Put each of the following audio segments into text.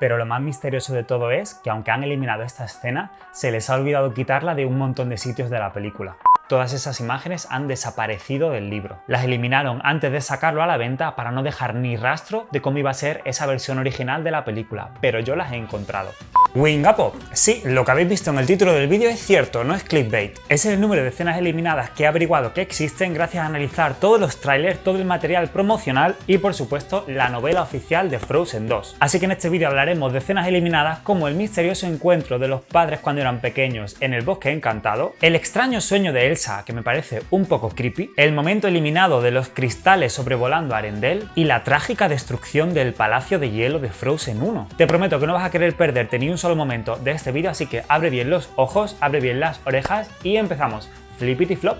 Pero lo más misterioso de todo es que aunque han eliminado esta escena, se les ha olvidado quitarla de un montón de sitios de la película. Todas esas imágenes han desaparecido del libro. Las eliminaron antes de sacarlo a la venta para no dejar ni rastro de cómo iba a ser esa versión original de la película, pero yo las he encontrado. Wingapop. Sí, lo que habéis visto en el título del vídeo es cierto, no es clickbait. Ese es el número de escenas eliminadas que he averiguado que existen gracias a analizar todos los trailers, todo el material promocional y por supuesto la novela oficial de Frozen 2. Así que en este vídeo hablaremos de escenas eliminadas como el misterioso encuentro de los padres cuando eran pequeños en el bosque encantado, el extraño sueño de Elsa, que me parece un poco creepy, el momento eliminado de los cristales sobrevolando Arendelle y la trágica destrucción del palacio de hielo de Frozen 1. Te prometo que no vas a querer perderte ni un solo momento de este vídeo, así que abre bien los ojos, abre bien las orejas y empezamos. Flippity flop.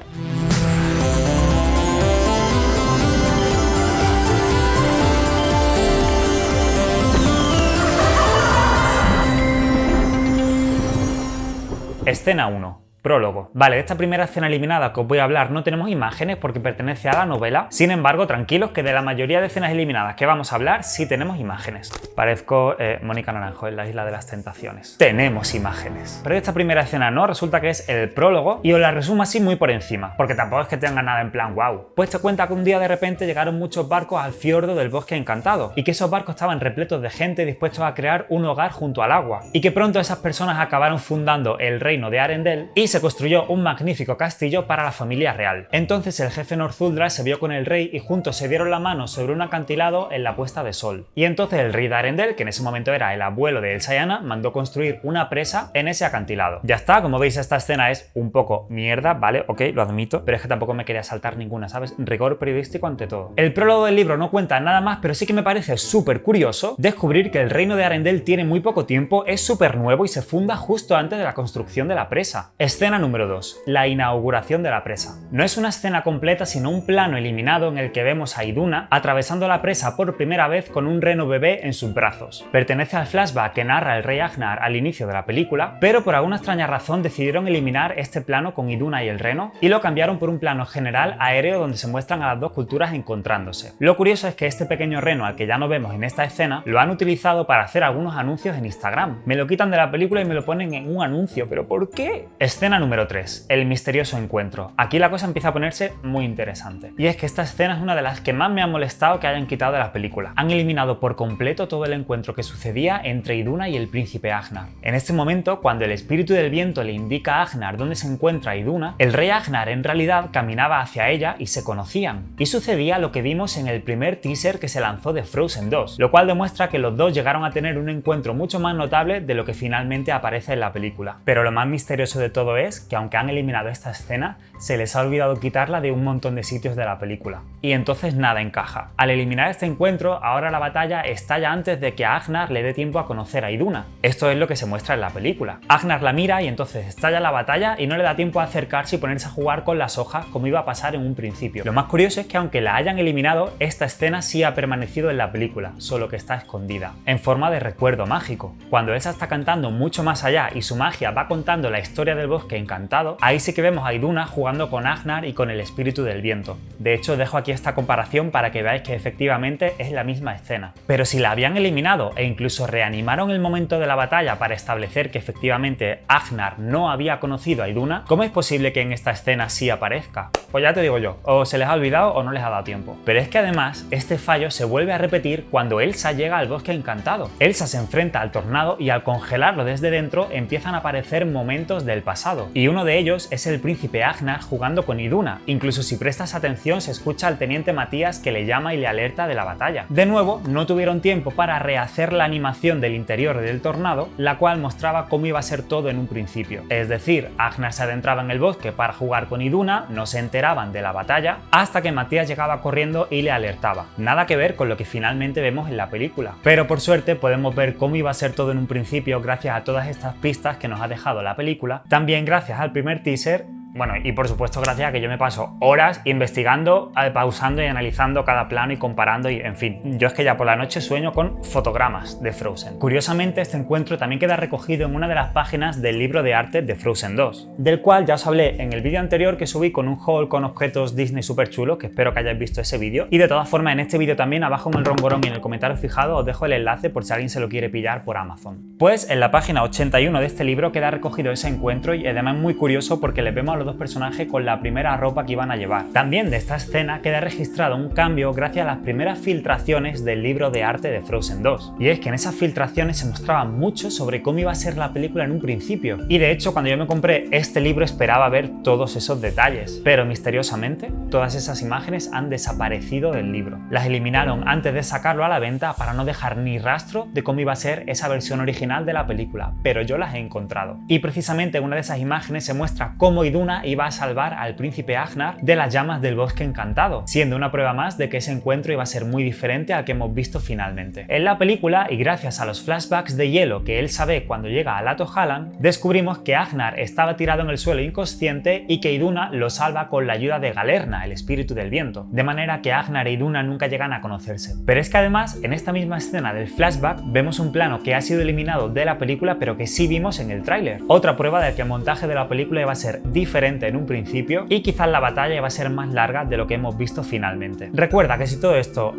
Escena 1. Prólogo. Vale, de esta primera escena eliminada que os voy a hablar no tenemos imágenes porque pertenece a la novela. Sin embargo, tranquilos que de la mayoría de escenas eliminadas que vamos a hablar sí tenemos imágenes. Parezco Mónica Naranjo en la Isla de las Tentaciones. Tenemos imágenes. Pero de esta primera escena no, resulta que es el prólogo y os la resumo así muy por encima, porque tampoco es que tenga nada en plan wow. Pues te cuenta que un día de repente llegaron muchos barcos al fiordo del bosque encantado y que esos barcos estaban repletos de gente dispuestos a crear un hogar junto al agua y que pronto esas personas acabaron fundando el reino de Arendelle y se construyó un magnífico castillo para la familia real. Entonces el jefe Northuldra se vio con el rey y juntos se dieron la mano sobre un acantilado en la puesta de sol. Y entonces el rey de Arendelle, que en ese momento era el abuelo de Elsa y Anna, mandó construir una presa en ese acantilado. Ya está, como veis esta escena es un poco mierda, ¿vale? Ok, lo admito, pero es que tampoco me quería saltar ninguna, ¿sabes? Rigor periodístico ante todo. El prólogo del libro no cuenta nada más, pero sí que me parece súper curioso descubrir que el reino de Arendelle tiene muy poco tiempo, es súper nuevo y se funda justo antes de la construcción de la presa. Escena número 2. La inauguración de la presa. No es una escena completa, sino un plano eliminado en el que vemos a Iduna atravesando la presa por primera vez con un reno bebé en sus brazos. Pertenece al flashback que narra el rey Agnar al inicio de la película, pero por alguna extraña razón decidieron eliminar este plano con Iduna y el reno y lo cambiaron por un plano general aéreo donde se muestran a las dos culturas encontrándose. Lo curioso es que este pequeño reno al que ya no vemos en esta escena lo han utilizado para hacer algunos anuncios en Instagram. Me lo quitan de la película y me lo ponen en un anuncio, ¿pero por qué? Escena número 3. El misterioso encuentro. Aquí la cosa empieza a ponerse muy interesante. Y es que esta escena es una de las que más me ha molestado que hayan quitado de la película. Han eliminado por completo todo el encuentro que sucedía entre Iduna y el príncipe Agnar. En este momento, cuando el espíritu del viento le indica a Agnar dónde se encuentra Iduna, el rey Agnar en realidad caminaba hacia ella y se conocían. Y sucedía lo que vimos en el primer teaser que se lanzó de Frozen 2, lo cual demuestra que los dos llegaron a tener un encuentro mucho más notable de lo que finalmente aparece en la película. Pero lo más misterioso de todo es que aunque han eliminado esta escena, se les ha olvidado quitarla de un montón de sitios de la película. Y entonces nada encaja. Al eliminar este encuentro, ahora la batalla estalla antes de que a Agnar le dé tiempo a conocer a Iduna. Esto es lo que se muestra en la película. Agnar la mira y entonces estalla la batalla y no le da tiempo a acercarse y ponerse a jugar con las hojas como iba a pasar en un principio. Lo más curioso es que aunque la hayan eliminado, esta escena sí ha permanecido en la película, solo que está escondida, en forma de recuerdo mágico. Cuando Elsa está cantando mucho más allá y su magia va contando la historia del bosque encantado, ahí sí que vemos a Iduna jugando con Agnar y con el espíritu del viento. De hecho, dejo aquí esta comparación para que veáis que efectivamente es la misma escena. Pero si la habían eliminado e incluso reanimaron el momento de la batalla para establecer que efectivamente Agnar no había conocido a Iduna, ¿cómo es posible que en esta escena sí aparezca? Pues ya te digo yo, o se les ha olvidado o no les ha dado tiempo. Pero es que además, este fallo se vuelve a repetir cuando Elsa llega al bosque encantado. Elsa se enfrenta al tornado y al congelarlo desde dentro empiezan a aparecer momentos del pasado. Y uno de ellos es el príncipe Agnar jugando con Iduna. Incluso si prestas atención se escucha al teniente Matías que le llama y le alerta de la batalla. De nuevo, no tuvieron tiempo para rehacer la animación del interior del tornado, la cual mostraba cómo iba a ser todo en un principio. Es decir, Agnar se adentraba en el bosque para jugar con Iduna, no se enteraban de la batalla, hasta que Matías llegaba corriendo y le alertaba. Nada que ver con lo que finalmente vemos en la película. Pero por suerte podemos ver cómo iba a ser todo en un principio gracias a todas estas pistas que nos ha dejado la película, también gracias al primer teaser Bueno, y por supuesto gracias a que yo me paso horas investigando, pausando y analizando cada plano y comparando y en fin. Yo es que ya por la noche sueño con fotogramas de Frozen. Curiosamente, este encuentro también queda recogido en una de las páginas del libro de arte de Frozen 2, del cual ya os hablé en el vídeo anterior que subí con un haul con objetos Disney súper chulos, que espero que hayáis visto ese vídeo. Y de todas formas, en este vídeo también, abajo en el romborón y en el comentario fijado, os dejo el enlace por si alguien se lo quiere pillar por Amazon. Pues en la página 81 de este libro queda recogido ese encuentro y además es muy curioso porque le vemos a los dos personajes con la primera ropa que iban a llevar. También de esta escena queda registrado un cambio gracias a las primeras filtraciones del libro de arte de Frozen 2. Y es que en esas filtraciones se mostraba mucho sobre cómo iba a ser la película en un principio. Y de hecho, cuando yo me compré este libro esperaba ver todos esos detalles. Pero misteriosamente, todas esas imágenes han desaparecido del libro. Las eliminaron antes de sacarlo a la venta para no dejar ni rastro de cómo iba a ser esa versión original de la película, pero yo las he encontrado. Y precisamente en una de esas imágenes se muestra cómo Iduna iba a salvar al príncipe Agnar de las llamas del bosque encantado, siendo una prueba más de que ese encuentro iba a ser muy diferente al que hemos visto finalmente. En la película, y gracias a los flashbacks de hielo que Elsa ve cuando llega a Latohalan, descubrimos que Agnar estaba tirado en el suelo inconsciente y que Iduna lo salva con la ayuda de Galerna, el espíritu del viento, de manera que Agnar e Iduna nunca llegan a conocerse. Pero es que además, en esta misma escena del flashback, vemos un plano que ha sido eliminado de la película pero que sí vimos en el tráiler. Otra prueba de que el montaje de la película iba a ser diferente en un principio y quizás la batalla iba a ser más larga de lo que hemos visto finalmente. Recuerda que si todo esto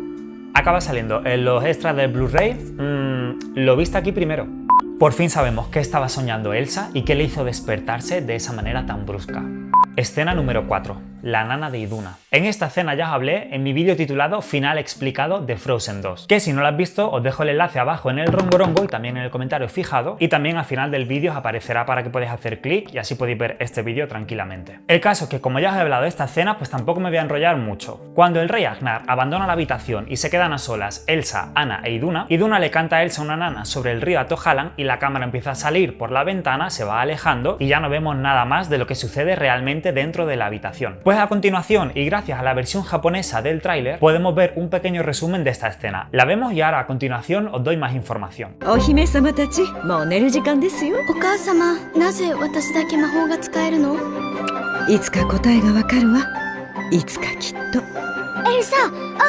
acaba saliendo en los extras del Blu-ray, lo viste aquí primero. Por fin sabemos qué estaba soñando Elsa y qué le hizo despertarse de esa manera tan brusca. Escena número 4. La nana de Iduna. En esta escena ya os hablé en mi vídeo titulado Final explicado de Frozen 2, que si no lo has visto os dejo el enlace abajo en el romborongo y también en el comentario fijado, y también al final del vídeo os aparecerá para que podáis hacer clic y así podéis ver este vídeo tranquilamente. El caso es que como ya os he hablado de esta escena, pues tampoco me voy a enrollar mucho. Cuando el rey Agnar abandona la habitación y se quedan a solas Elsa, Anna e Iduna, Iduna le canta a Elsa una nana sobre el río Latohalan y la cámara empieza a salir por la ventana, se va alejando y ya no vemos nada más de lo que sucede realmente dentro de la habitación. Pues a continuación, y gracias a la versión japonesa del tráiler, podemos ver un pequeño resumen de esta escena. La vemos y ahora a continuación os doy más información. お姫様たち、もう寝る時間ですよ。お母様、なぜ私だけ魔法が使えるの？いつか答えがわかるわ。いつかきっと。エルサ、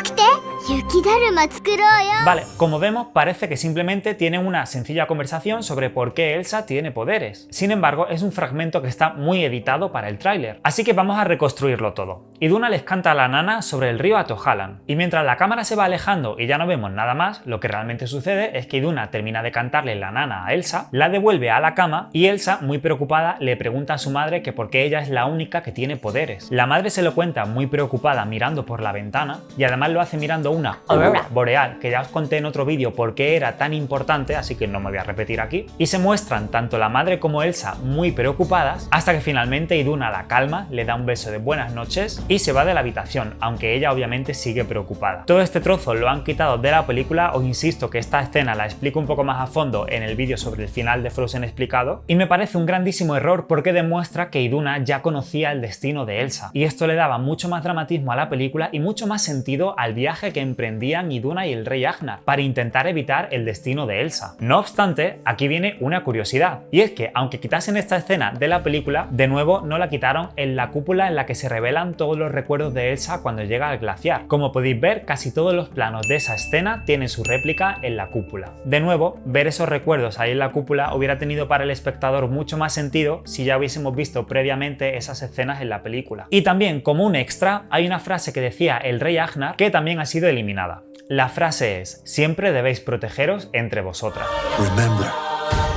起きて！雪だるま作ろうよ。 Vale, como vemos, parece que simplemente tienen una sencilla conversación sobre por qué Elsa tiene poderes. Sin embargo, es un fragmento que está muy editado para el tráiler, así que vamos a reconstruirlo todo. Iduna les canta a la nana sobre el río Latohalan, y mientras la cámara se va alejando y ya no vemos nada más, lo que realmente sucede es que Iduna termina de cantarle la nana a Elsa, la devuelve a la cama y Elsa, muy preocupada, le pregunta a su madre que por qué ella es la única que tiene poderes. La madre se lo cuenta muy preocupada mirando por la ventana y además lo hace mirando una aurora boreal, que ya os conté en otro vídeo por qué era tan importante, así que no me voy a repetir aquí. Y se muestran tanto la madre como Elsa muy preocupadas, hasta que finalmente Iduna la calma, le da un beso de buenas noches y se va de la habitación, aunque ella obviamente sigue preocupada. Todo este trozo lo han quitado de la película, os insisto que esta escena la explico un poco más a fondo en el vídeo sobre el final de Frozen explicado, y me parece un grandísimo error porque demuestra que Iduna ya conocía el destino de Elsa, y esto le daba mucho más dramatismo a la película y mucho más sentido al viaje que emprendían Iduna y el rey Agnar para intentar evitar el destino de Elsa. No obstante, aquí viene una curiosidad, y es que aunque quitasen esta escena de la película, de nuevo no la quitaron en la cúpula en la que se revelan todos los recuerdos de Elsa cuando llega al glaciar. Como podéis ver, casi todos los planos de esa escena tienen su réplica en la cúpula. De nuevo, ver esos recuerdos ahí en la cúpula hubiera tenido para el espectador mucho más sentido si ya hubiésemos visto previamente esas escenas en la película. Y también, como un extra, hay una frase que decía el rey Agnar que también ha sido eliminada. La frase es: siempre debéis protegeros entre vosotras. Remember,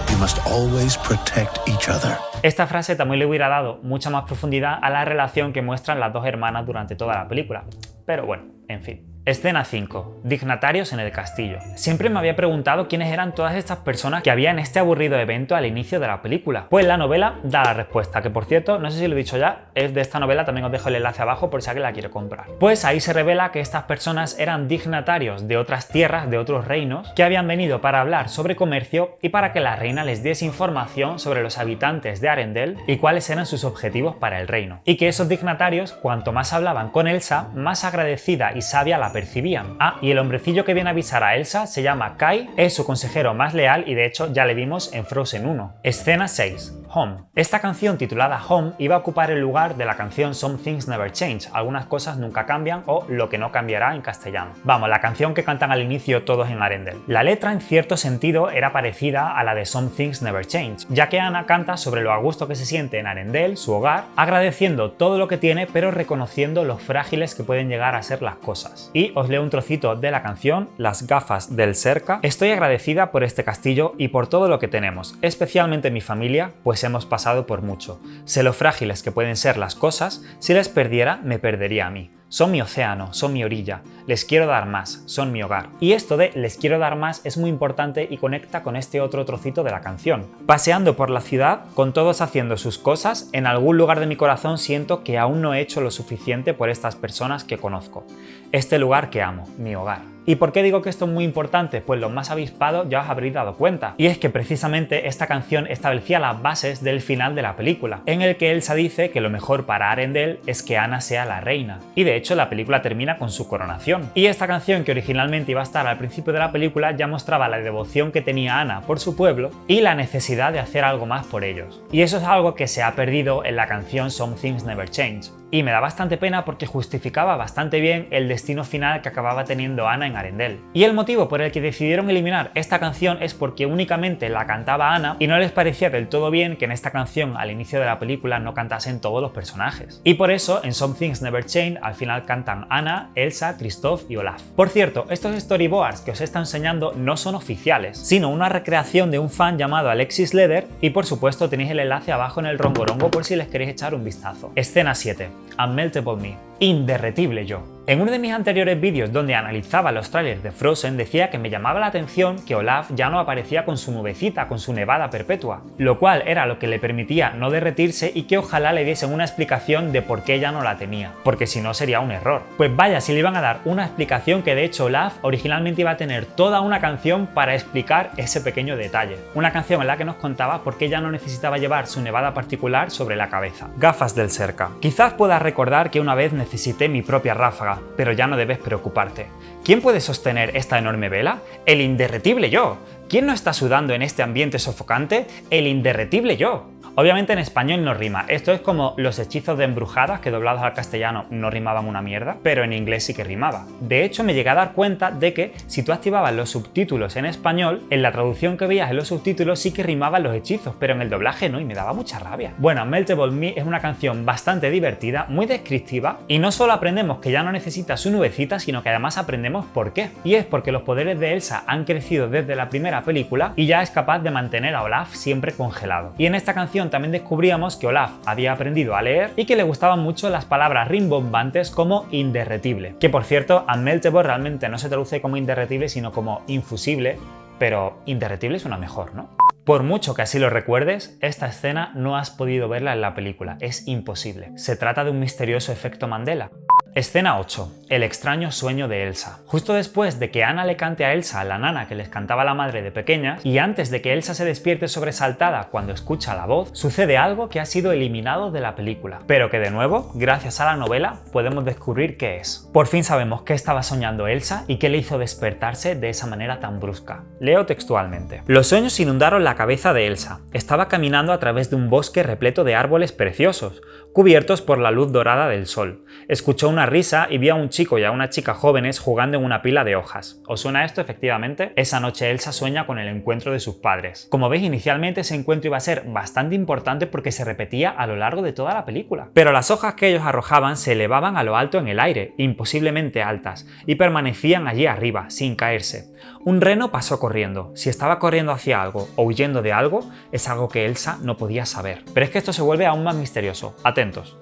you must always protect each other. Esta frase también le hubiera dado mucha más profundidad a la relación que muestran las dos hermanas durante toda la película. Pero bueno, en fin. Escena 5. Dignatarios en el castillo. Siempre me había preguntado quiénes eran todas estas personas que había en este aburrido evento al inicio de la película. Pues la novela da la respuesta, que por cierto, no sé si lo he dicho ya, es de esta novela, también os dejo el enlace abajo por si alguien la quiere comprar. Pues ahí se revela que estas personas eran dignatarios de otras tierras, de otros reinos, que habían venido para hablar sobre comercio y para que la reina les diese información sobre los habitantes de Arendelle y cuáles eran sus objetivos para el reino. Y que esos dignatarios, cuanto más hablaban con Elsa, más agradecida y sabia la percibían. Ah, y el hombrecillo que viene a avisar a Elsa se llama Kai, es su consejero más leal y de hecho ya le vimos en Frozen 1. Escena 6. Home. Esta canción titulada Home iba a ocupar el lugar de la canción Some Things Never Change, algunas cosas nunca cambian o lo que no cambiará en castellano. Vamos, la canción que cantan al inicio todos en Arendelle. La letra en cierto sentido era parecida a la de Some Things Never Change, ya que Anna canta sobre lo a gusto que se siente en Arendelle, su hogar, agradeciendo todo lo que tiene pero reconociendo lo frágiles que pueden llegar a ser las cosas. Y os leo un trocito de la canción, Las gafas del cerca. Estoy agradecida por este castillo y por todo lo que tenemos, especialmente mi familia, pues hemos pasado por mucho. Sé lo frágiles que pueden ser las cosas, si les perdiera me perdería a mí. Son mi océano, son mi orilla, les quiero dar más, son mi hogar. Y esto de les quiero dar más es muy importante y conecta con este otro trocito de la canción. Paseando por la ciudad, con todos haciendo sus cosas, en algún lugar de mi corazón siento que aún no he hecho lo suficiente por estas personas que conozco. Este lugar que amo, mi hogar. ¿Y por qué digo que esto es muy importante? Pues los más avispados ya os habréis dado cuenta. Y es que precisamente esta canción establecía las bases del final de la película, en el que Elsa dice que lo mejor para Arendelle es que Anna sea la reina. Y de hecho la película termina con su coronación. Y esta canción, que originalmente iba a estar al principio de la película, ya mostraba la devoción que tenía Anna por su pueblo y la necesidad de hacer algo más por ellos. Y eso es algo que se ha perdido en la canción Some Things Never Change. Y me da bastante pena porque justificaba bastante bien el destino final que acababa teniendo Anna en Arendelle. Y el motivo por el que decidieron eliminar esta canción es porque únicamente la cantaba Anna y no les parecía del todo bien que en esta canción al inicio de la película no cantasen todos los personajes. Y por eso en Some Things Never Change al final cantan Anna, Elsa, Kristoff y Olaf. Por cierto, estos storyboards que os he estado enseñando no son oficiales, sino una recreación de un fan llamado Alexis Leder, y por supuesto tenéis el enlace abajo en el rongorongo por si les queréis echar un vistazo. Escena 7. Unmeltable Me. Inderretible yo. En uno de mis anteriores vídeos donde analizaba los trailers de Frozen decía que me llamaba la atención que Olaf ya no aparecía con su nubecita, con su nevada perpetua, lo cual era lo que le permitía no derretirse y que ojalá le diesen una explicación de por qué ya no la tenía, porque si no sería un error. Pues vaya, si le iban a dar una explicación, que de hecho Olaf originalmente iba a tener toda una canción para explicar ese pequeño detalle. Una canción en la que nos contaba por qué ya no necesitaba llevar su nevada particular sobre la cabeza. Gafas del cerca. Quizás puedas recordar que una vez necesité mi propia ráfaga, pero ya no debes preocuparte. ¿Quién puede sostener esta enorme vela? El inderretible yo. ¿Quién no está sudando en este ambiente sofocante? El inderretible yo. Obviamente en español no rima, esto es como los hechizos de embrujadas que doblados al castellano no rimaban una mierda, pero en inglés sí que rimaba. De hecho me llegué a dar cuenta de que si tú activabas los subtítulos en español, en la traducción que veías en los subtítulos sí que rimaban los hechizos, pero en el doblaje no, y me daba mucha rabia. Bueno, Unmeltable Me es una canción bastante divertida, muy descriptiva, y no solo aprendemos que ya no necesita su nubecita, sino que además aprendemos por qué. Y es porque los poderes de Elsa han crecido desde la primera película y ya es capaz de mantener a Olaf siempre congelado. Y en esta canción también descubríamos que Olaf había aprendido a leer y que le gustaban mucho las palabras rimbombantes como inderretible. Que por cierto, Unmeltable realmente no se traduce como inderretible sino como infusible, pero inderretible suena mejor, ¿no? Por mucho que así lo recuerdes, esta escena no has podido verla en la película, es imposible. Se trata de un misterioso efecto Mandela. Escena 8. El extraño sueño de Elsa. Justo después de que Anna le cante a Elsa la nana que les cantaba la madre de pequeñas, y antes de que Elsa se despierte sobresaltada cuando escucha la voz, sucede algo que ha sido eliminado de la película, pero que de nuevo, gracias a la novela, podemos descubrir qué es. Por fin sabemos qué estaba soñando Elsa y qué le hizo despertarse de esa manera tan brusca. Leo textualmente. Los sueños inundaron la cabeza de Elsa. Estaba caminando a través de un bosque repleto de árboles preciosos, cubiertos por la luz dorada del sol. Escuchó una risa y vio a un chico y a una chica jóvenes jugando en una pila de hojas. ¿Os suena esto? Efectivamente, esa noche Elsa sueña con el encuentro de sus padres. Como veis, inicialmente ese encuentro iba a ser bastante importante porque se repetía a lo largo de toda la película. Pero las hojas que ellos arrojaban se elevaban a lo alto en el aire, imposiblemente altas, y permanecían allí arriba, sin caerse. Un reno pasó corriendo. Si estaba corriendo hacia algo o huyendo de algo, es algo que Elsa no podía saber. Pero es que esto se vuelve aún más misterioso. Atentos.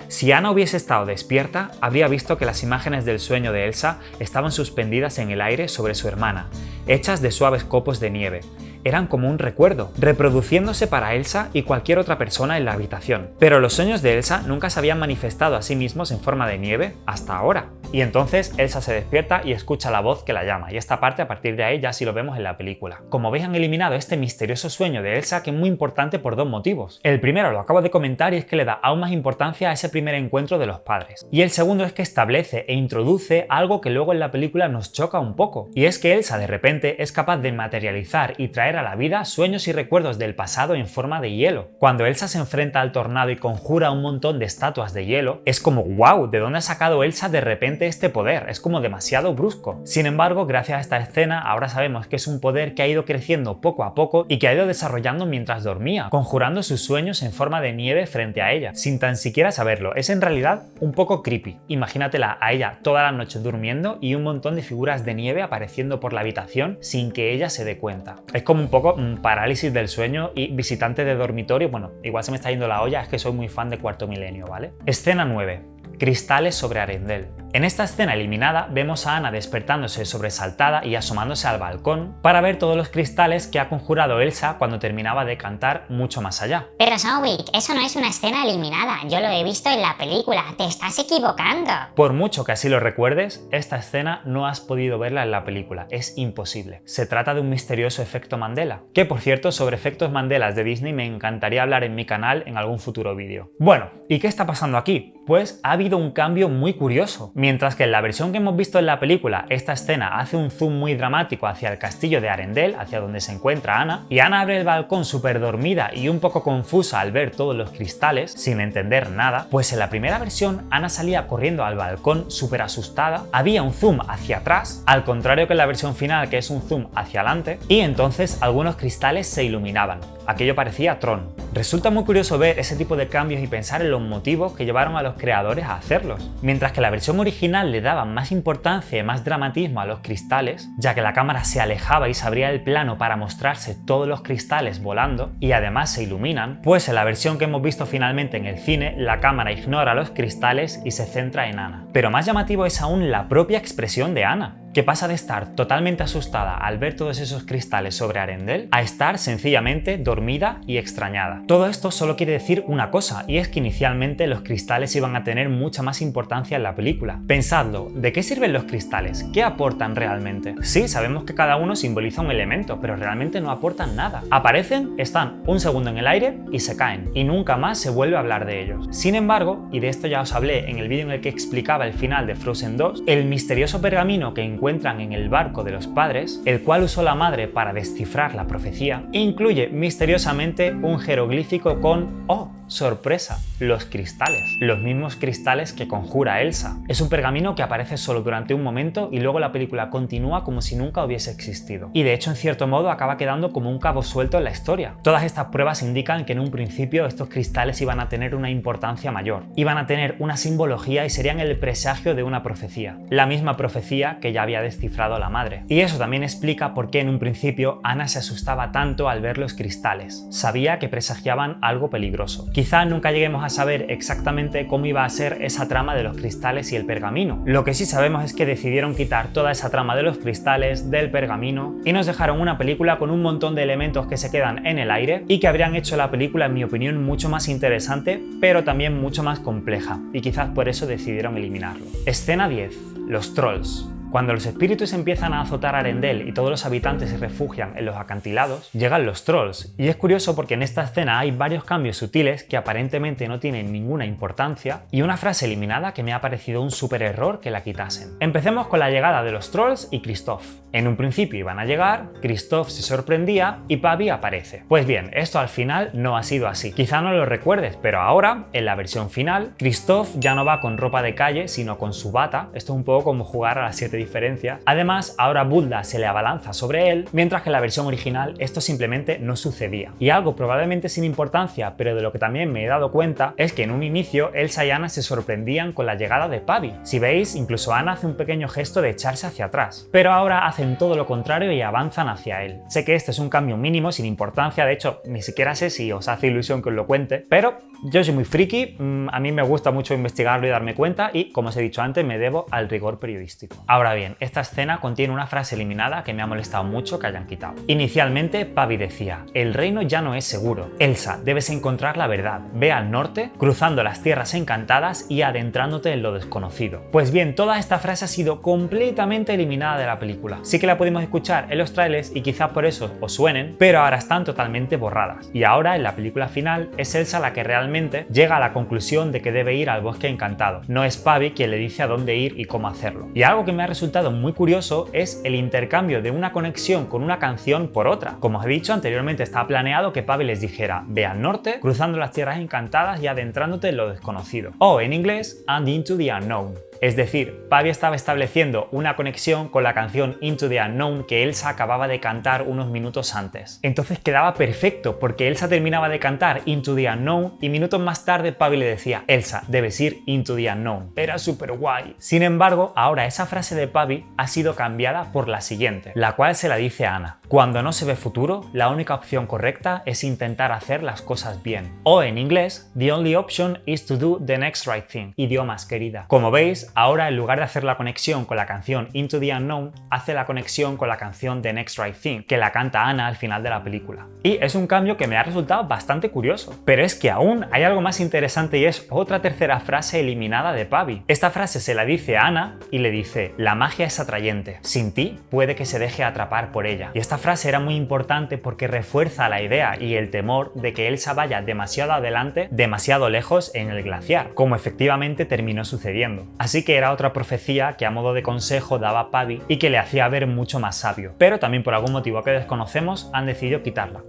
Si Anna hubiese estado despierta, habría visto que las imágenes del sueño de Elsa estaban suspendidas en el aire sobre su hermana, hechas de suaves copos de nieve. Eran como un recuerdo, reproduciéndose para Elsa y cualquier otra persona en la habitación. Pero los sueños de Elsa nunca se habían manifestado a sí mismos en forma de nieve hasta ahora. Y entonces Elsa se despierta y escucha la voz que la llama, y esta parte a partir de ahí ya sí lo vemos en la película. Como veis, han eliminado este misterioso sueño de Elsa, que es muy importante por dos motivos. El primero lo acabo de comentar y es que le da aún más importancia a ese primer encuentro de los padres. Y el segundo es que establece e introduce algo que luego en la película nos choca un poco, y es que Elsa de repente es capaz de materializar y traer a la vida sueños y recuerdos del pasado en forma de hielo. Cuando Elsa se enfrenta al tornado y conjura un montón de estatuas de hielo, es como wow, ¿de dónde ha sacado Elsa de repente este poder? Es como demasiado brusco. Sin embargo, gracias a esta escena ahora sabemos que es un poder que ha ido creciendo poco a poco y que ha ido desarrollando mientras dormía, conjurando sus sueños en forma de nieve frente a ella, sin tan siquiera saberlo. Es en realidad un poco creepy. Imagínatela a ella toda la noche durmiendo y un montón de figuras de nieve apareciendo por la habitación sin que ella se dé cuenta. Es como un poco parálisis del sueño y visitante de dormitorio. Bueno, igual se me está yendo la olla, es que soy muy fan de Cuarto Milenio, ¿vale? Escena 9. Cristales sobre Arendelle. En esta escena eliminada vemos a Anna despertándose sobresaltada y asomándose al balcón para ver todos los cristales que ha conjurado Elsa cuando terminaba de cantar Mucho más allá. Pero Zoe, eso no es una escena eliminada, yo lo he visto en la película, te estás equivocando. Por mucho que así lo recuerdes, esta escena no has podido verla en la película, es imposible. Se trata de un misterioso efecto Mandela, que por cierto sobre efectos Mandelas de Disney me encantaría hablar en mi canal en algún futuro vídeo. Bueno, ¿y qué está pasando aquí? Pues ha habido un cambio muy curioso. Mientras que en la versión que hemos visto en la película, esta escena hace un zoom muy dramático hacia el castillo de Arendelle, hacia donde se encuentra Anna, y Anna abre el balcón súper dormida y un poco confusa al ver todos los cristales, sin entender nada, pues en la primera versión Anna salía corriendo al balcón súper asustada, había un zoom hacia atrás, al contrario que en la versión final que es un zoom hacia adelante, y entonces algunos cristales se iluminaban. Aquello parecía Tron. Resulta muy curioso ver ese tipo de cambios y pensar en los motivos que llevaron a los creadores a hacerlos. Mientras que la versión original le daba más importancia y más dramatismo a los cristales, ya que la cámara se alejaba y se abría el plano para mostrarse todos los cristales volando y además se iluminan, pues en la versión que hemos visto finalmente en el cine, la cámara ignora los cristales y se centra en Anna. Pero más llamativo es aún la propia expresión de Anna, que pasa de estar totalmente asustada al ver todos esos cristales sobre Arendelle a estar sencillamente dormida y extrañada. Todo esto solo quiere decir una cosa, y es que inicialmente los cristales iban a tener mucha más importancia en la película. Pensadlo, ¿de qué sirven los cristales? ¿Qué aportan realmente? Sí, sabemos que cada uno simboliza un elemento, pero realmente no aportan nada. Aparecen, están un segundo en el aire y se caen, y nunca más se vuelve a hablar de ellos. Sin embargo, y de esto ya os hablé en el vídeo en el que explicaba el final de Frozen 2, el misterioso pergamino que encuentran en el barco de los padres, el cual usó la madre para descifrar la profecía, incluye misteriosamente un jeroglífico con ¡oh! Sorpresa, los cristales, los mismos cristales que conjura Elsa. Es un pergamino que aparece solo durante un momento y luego la película continúa como si nunca hubiese existido. Y de hecho, en cierto modo, acaba quedando como un cabo suelto en la historia. Todas estas pruebas indican que en un principio estos cristales iban a tener una importancia mayor, iban a tener una simbología y serían el presagio de una profecía, la misma profecía que ya había descifrado la madre. Y eso también explica por qué en un principio Anna se asustaba tanto al ver los cristales. Sabía que presagiaban algo peligroso. Quizá nunca lleguemos a saber exactamente cómo iba a ser esa trama de los cristales y el pergamino. Lo que sí sabemos es que decidieron quitar toda esa trama de los cristales, del pergamino, y nos dejaron una película con un montón de elementos que se quedan en el aire y que habrían hecho la película, en mi opinión, mucho más interesante, pero también mucho más compleja, y quizás por eso decidieron eliminarlo. Escena 10. Los trolls. Cuando los espíritus empiezan a azotar Arendelle y todos los habitantes se refugian en los acantilados, llegan los trolls. Y es curioso porque en esta escena hay varios cambios sutiles que aparentemente no tienen ninguna importancia y una frase eliminada que me ha parecido un súper error que la quitasen. Empecemos con la llegada de los trolls y Kristoff. En un principio iban a llegar, Kristoff se sorprendía y Pavi aparece. Pues bien, esto al final no ha sido así. Quizá no lo recuerdes, pero ahora, en la versión final, Kristoff ya no va con ropa de calle, sino con su bata. Esto es un poco como jugar a las 7 diferencias. Además, ahora Bulda se le abalanza sobre él, mientras que en la versión original esto simplemente no sucedía. Y algo probablemente sin importancia, pero de lo que también me he dado cuenta, es que en un inicio Elsa y Anna se sorprendían con la llegada de Pavi. Si veis, incluso Anna hace un pequeño gesto de echarse hacia atrás, pero ahora hacen todo lo contrario y avanzan hacia él. Sé que este es un cambio mínimo, sin importancia, de hecho ni siquiera sé si os hace ilusión que os lo cuente, pero yo soy muy friki, a mí me gusta mucho investigarlo y darme cuenta y, como os he dicho antes, me debo al rigor periodístico. Ahora Ahora bien, esta escena contiene una frase eliminada que me ha molestado mucho que hayan quitado. Inicialmente, Pavi decía: el reino ya no es seguro. Elsa, debes encontrar la verdad. Ve al norte, cruzando las tierras encantadas y adentrándote en lo desconocido. Pues bien, toda esta frase ha sido completamente eliminada de la película. Sí que la pudimos escuchar en los trailers y quizás por eso os suenen, pero ahora están totalmente borradas. Y ahora, en la película final, es Elsa la que realmente llega a la conclusión de que debe ir al bosque encantado. No es Pavi quien le dice a dónde ir y cómo hacerlo. Y algo que me ha resultado muy curioso es el intercambio de una conexión con una canción por otra. Como os he dicho anteriormente, estaba planeado que Pavi les dijera: ve al norte, cruzando las tierras encantadas y adentrándote en lo desconocido. O en inglés, and into the unknown. Es decir, Pavi estaba estableciendo una conexión con la canción Into the Unknown que Elsa acababa de cantar unos minutos antes. Entonces quedaba perfecto porque Elsa terminaba de cantar Into the Unknown y minutos más tarde Pavi le decía: Elsa, debes ir Into the Unknown. Era súper guay. Sin embargo, ahora esa frase de Pavi ha sido cambiada por la siguiente, la cual se la dice a Anna: cuando no se ve futuro, la única opción correcta es intentar hacer las cosas bien. O en inglés, the only option is to do the next right thing. Idiomas, querida. Como veis, ahora en lugar de hacer la conexión con la canción Into the Unknown, hace la conexión con la canción The Next Right Thing, que la canta Anna al final de la película. Y es un cambio que me ha resultado bastante curioso. Pero es que aún hay algo más interesante y es otra tercera frase eliminada de Pavi. Esta frase se la dice a Anna y le dice: la magia es atrayente, sin ti puede que se deje atrapar por ella. Y esta frase era muy importante porque refuerza la idea y el temor de que Elsa vaya demasiado adelante, demasiado lejos en el glaciar, como efectivamente terminó sucediendo. Así que era otra profecía que a modo de consejo daba Pavi y que le hacía ver mucho más sabio. Pero también por algún motivo que desconocemos han decidido quitarla.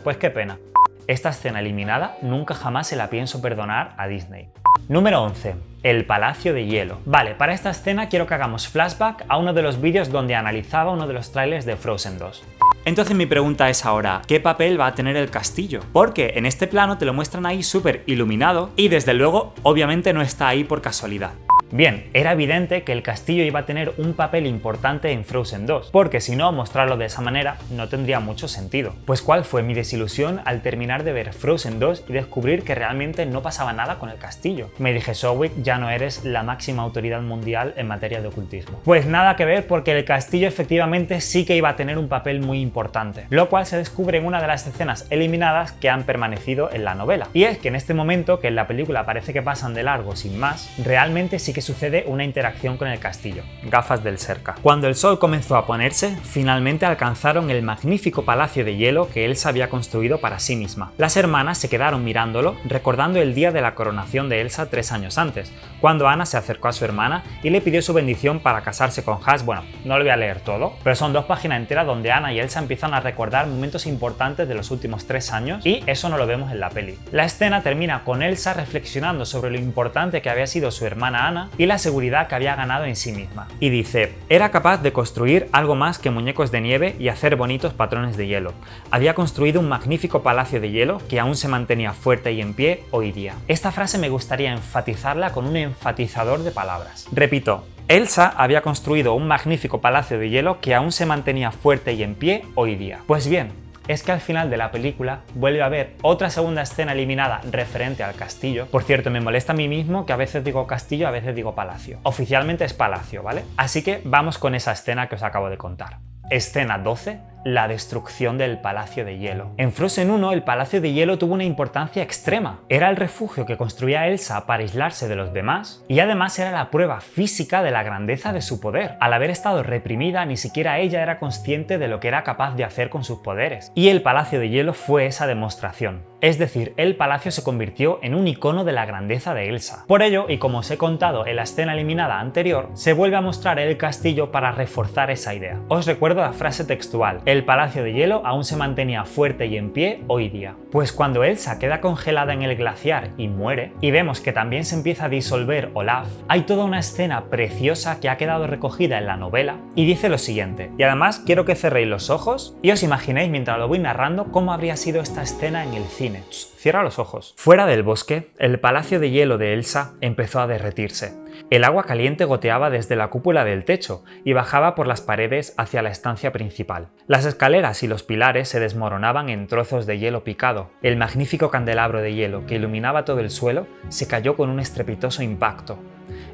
Pues qué pena. Esta escena eliminada nunca jamás se la pienso perdonar a Disney. Número 11. El Palacio de Hielo. Vale, para esta escena quiero que hagamos flashback a uno de los vídeos donde analizaba uno de los trailers de Frozen 2. Entonces mi pregunta es ahora, ¿qué papel va a tener el castillo? Porque en este plano te lo muestran ahí súper iluminado y desde luego obviamente no está ahí por casualidad. Bien, era evidente que el castillo iba a tener un papel importante en Frozen 2, porque si no, mostrarlo de esa manera no tendría mucho sentido. Pues ¿cuál fue mi desilusión al terminar de ver Frozen 2 y descubrir que realmente no pasaba nada con el castillo? Me dije: Zoe, ya no eres la máxima autoridad mundial en materia de ocultismo. Pues nada que ver, porque el castillo efectivamente sí que iba a tener un papel muy importante, lo cual se descubre en una de las escenas eliminadas que han permanecido en la novela. Y es que en este momento, que en la película parece que pasan de largo sin más, realmente sí que sucede una interacción con el castillo. Gafas del Serka. Cuando el sol comenzó a ponerse, finalmente alcanzaron el magnífico palacio de hielo que Elsa había construido para sí misma. Las hermanas se quedaron mirándolo, recordando el día de la coronación de Elsa 3 años antes, cuando Anna se acercó a su hermana y le pidió su bendición para casarse con Hush. Bueno, no lo voy a leer todo, pero son 2 páginas enteras donde Anna y Elsa empiezan a recordar momentos importantes de los últimos 3 años y eso no lo vemos en la peli. La escena termina con Elsa reflexionando sobre lo importante que había sido su hermana Anna y la seguridad que había ganado en sí misma. Y dice: era capaz de construir algo más que muñecos de nieve y hacer bonitos patrones de hielo. Había construido un magnífico palacio de hielo que aún se mantenía fuerte y en pie hoy día. Esta frase me gustaría enfatizarla con un enfatizador de palabras. Repito: Elsa había construido un magnífico palacio de hielo que aún se mantenía fuerte y en pie hoy día. Pues bien, es que al final de la película vuelve a haber otra segunda escena eliminada referente al castillo. Por cierto, me molesta a mí mismo que a veces digo castillo, a veces digo palacio. Oficialmente es palacio, ¿vale? Así que vamos con esa escena que os acabo de contar. Escena 12. La destrucción del Palacio de Hielo. En Frozen 1, el Palacio de Hielo tuvo una importancia extrema. Era el refugio que construía Elsa para aislarse de los demás y además era la prueba física de la grandeza de su poder. Al haber estado reprimida, ni siquiera ella era consciente de lo que era capaz de hacer con sus poderes. Y el Palacio de Hielo fue esa demostración. Es decir, el palacio se convirtió en un icono de la grandeza de Elsa. Por ello, y como os he contado en la escena eliminada anterior, se vuelve a mostrar el castillo para reforzar esa idea. Os recuerdo la frase textual: el Palacio de Hielo aún se mantenía fuerte y en pie hoy día. Pues cuando Elsa queda congelada en el glaciar y muere, y vemos que también se empieza a disolver Olaf, hay toda una escena preciosa que ha quedado recogida en la novela y dice lo siguiente. Y además quiero que cerréis los ojos y os imaginéis mientras lo voy narrando cómo habría sido esta escena en el cine. Cierra los ojos. Fuera del bosque, el Palacio de Hielo de Elsa empezó a derretirse. El agua caliente goteaba desde la cúpula del techo y bajaba por las paredes hacia la estancia principal. Las escaleras y los pilares se desmoronaban en trozos de hielo picado. El magnífico candelabro de hielo que iluminaba todo el suelo se cayó con un estrepitoso impacto.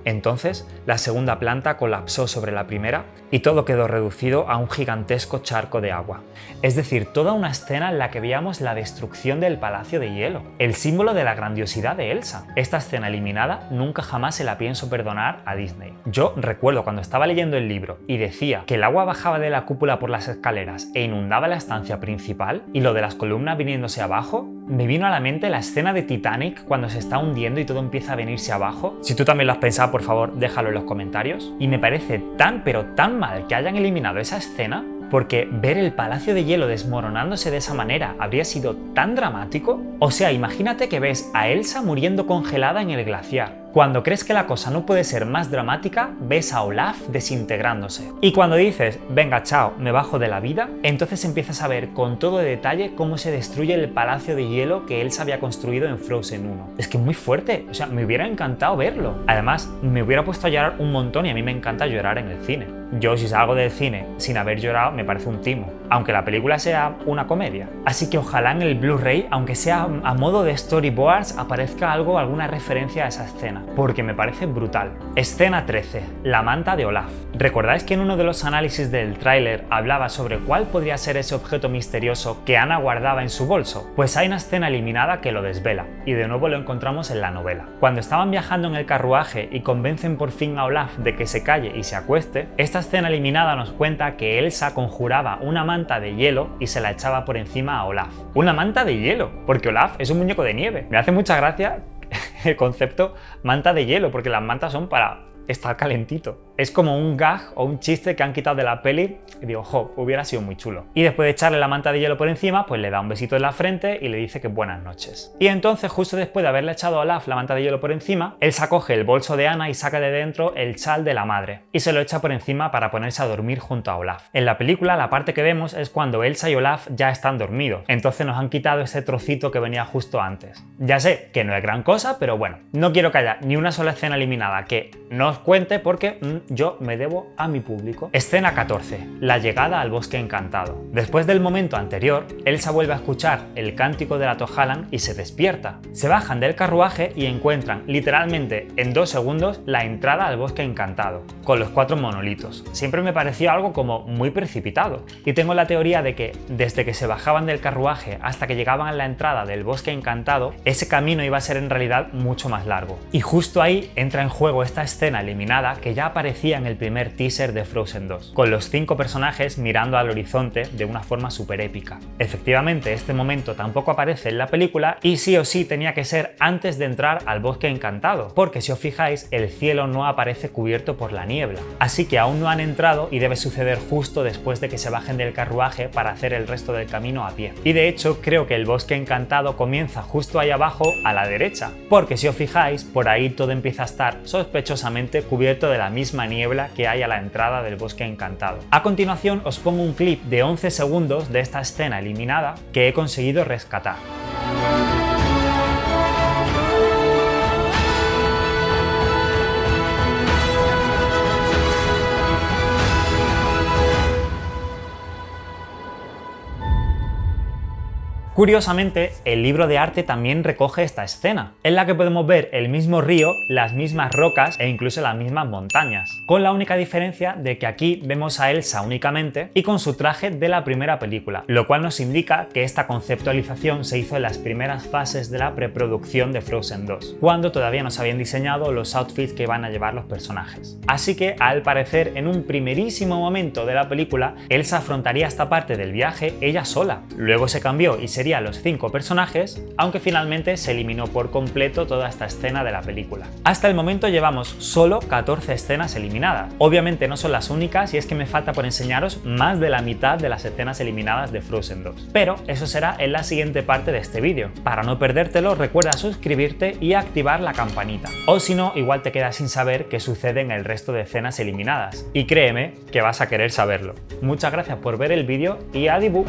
Entonces, la segunda planta colapsó sobre la primera y todo quedó reducido a un gigantesco charco de agua. Es decir, toda una escena en la que veíamos la destrucción del Palacio de Hielo, el símbolo de la grandiosidad de Elsa. Esta escena eliminada nunca jamás se la pienso perdonar a Disney. Yo recuerdo cuando estaba leyendo el libro y decía que el agua bajaba de la cúpula por las escaleras e inundaba la estancia principal y lo de las columnas viniéndose abajo, me vino a la mente la escena de Titanic cuando se está hundiendo y todo empieza a venirse abajo. Si tú también lo has pensado, por favor, déjalo en los comentarios. Y me parece tan pero tan mal que hayan eliminado esa escena, porque ver el Palacio de Hielo desmoronándose de esa manera habría sido tan dramático. O sea, imagínate que ves a Elsa muriendo congelada en el glaciar. Cuando crees que la cosa no puede ser más dramática, ves a Olaf desintegrándose. Y cuando dices, venga, chao, me bajo de la vida, entonces empiezas a ver con todo detalle cómo se destruye el Palacio de Hielo que Elsa había construido en Frozen 1. Es que es muy fuerte, o sea, me hubiera encantado verlo. Además, me hubiera puesto a llorar un montón y a mí me encanta llorar en el cine. Yo, si salgo del cine sin haber llorado, me parece un timo, aunque la película sea una comedia. Así que ojalá en el Blu-ray, aunque sea a modo de storyboards, aparezca alguna referencia a esa escena, porque me parece brutal. Escena 13. La manta de Olaf. ¿Recordáis que en uno de los análisis del tráiler hablaba sobre cuál podría ser ese objeto misterioso que Anna guardaba en su bolso? Pues hay una escena eliminada que lo desvela, y de nuevo lo encontramos en la novela. Cuando estaban viajando en el carruaje y convencen por fin a Olaf de que se calle y se acueste, esta escena eliminada nos cuenta que Elsa conjuraba una manta de hielo y se la echaba por encima a Olaf. ¡Una manta de hielo! Porque Olaf es un muñeco de nieve. Me hace mucha gracia el concepto manta de hielo, porque las mantas son para estar calentito. Es como un gag o un chiste que han quitado de la peli y digo, jo, hubiera sido muy chulo. Y después de echarle la manta de hielo por encima, pues le da un besito en la frente y le dice que buenas noches. Y entonces, justo después de haberle echado a Olaf la manta de hielo por encima, Elsa coge el bolso de Anna y saca de dentro el chal de la madre y se lo echa por encima para ponerse a dormir junto a Olaf. En la película, la parte que vemos es cuando Elsa y Olaf ya están dormidos, entonces nos han quitado ese trocito que venía justo antes. Ya sé que no es gran cosa, pero bueno, no quiero que haya ni una sola escena eliminada que no os cuente porque yo me debo a mi público. Escena 14. La llegada al bosque encantado. Después del momento anterior, Elsa vuelve a escuchar el cántico de la Tojallan y se despierta. Se bajan del carruaje y encuentran literalmente en 2 segundos la entrada al bosque encantado, con los 4 monolitos. Siempre me pareció algo como muy precipitado. Y tengo la teoría de que desde que se bajaban del carruaje hasta que llegaban a la entrada del bosque encantado, ese camino iba a ser en realidad mucho más largo. Y justo ahí entra en juego esta escena eliminada que ya aparecía en el primer teaser de Frozen 2, con los 5 personajes mirando al horizonte de una forma súper épica. Efectivamente, este momento tampoco aparece en la película y sí o sí tenía que ser antes de entrar al bosque encantado, porque si os fijáis, el cielo no aparece cubierto por la niebla. Así que aún no han entrado y debe suceder justo después de que se bajen del carruaje para hacer el resto del camino a pie. Y de hecho, creo que el bosque encantado comienza justo ahí abajo a la derecha, porque si os fijáis, por ahí todo empieza a estar sospechosamente cubierto de la misma niebla que hay a la entrada del bosque encantado. A continuación os pongo un clip de 11 segundos de esta escena eliminada que he conseguido rescatar. Curiosamente, el libro de arte también recoge esta escena, en la que podemos ver el mismo río, las mismas rocas e incluso las mismas montañas, con la única diferencia de que aquí vemos a Elsa únicamente y con su traje de la primera película, lo cual nos indica que esta conceptualización se hizo en las primeras fases de la preproducción de Frozen 2, cuando todavía no se habían diseñado los outfits que iban a llevar los personajes. Así que, al parecer, en un primerísimo momento de la película, Elsa afrontaría esta parte del viaje ella sola. Luego se cambió y serían los 5 personajes, aunque finalmente se eliminó por completo toda esta escena de la película. Hasta el momento llevamos solo 14 escenas eliminadas. Obviamente no son las únicas y es que me falta por enseñaros más de la mitad de las escenas eliminadas de Frozen 2. Pero eso será en la siguiente parte de este vídeo. Para no perdértelo, recuerda suscribirte y activar la campanita. O si no, igual te quedas sin saber qué sucede en el resto de escenas eliminadas. Y créeme que vas a querer saberlo. Muchas gracias por ver el vídeo y adiós.